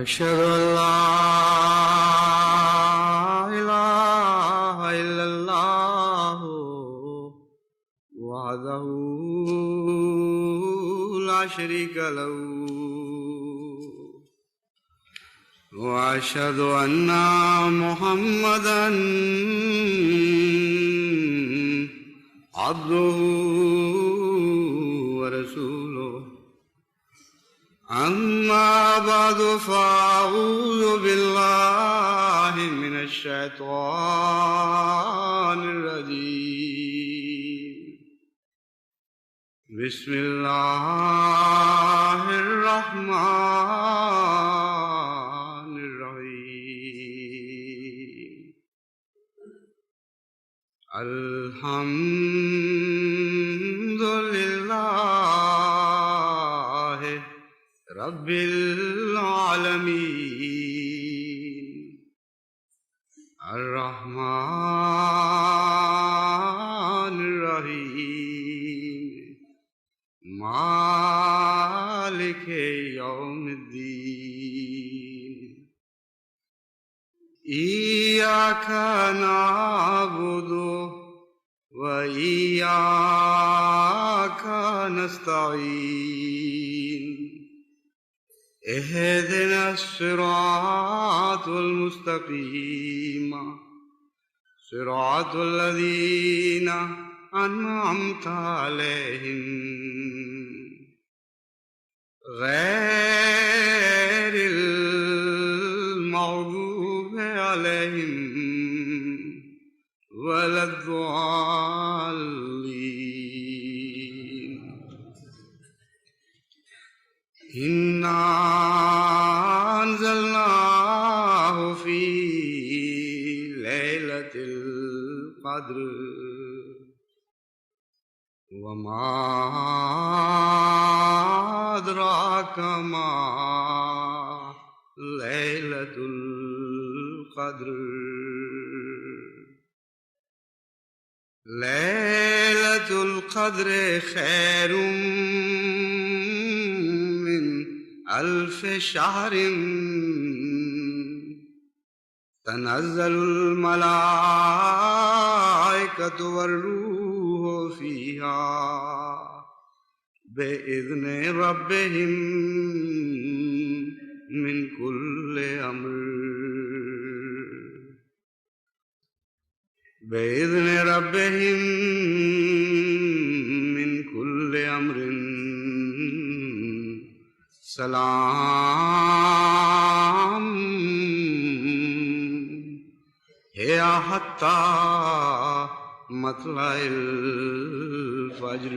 أشهد أن لا إله إلا الله وحده لا شريك له وأشهد أن محمدا عبده ورسوله أما بعد فأعوذ بالله من الشيطان الرجيم بسم الله الرحمن الرحيم الحمد لله رب العالمين الرحمن الرحيم مالك يوم الدين إياك نعبد وإياك نستعين اهدنا الصراط المستقيم صراط الذين أنعمت عليهم غير المغضوب عليهم ولا الضالين إنا أنزلناه في ليلة القدر وما أدراك ما ليلة القدر ليلة القدر خير من 1000 شهر تنزل الملائكة والروح فيها بإذن ربهم من كل أمر بإذن ربهم من كل أمر سلام هي حتى مطلع الفجر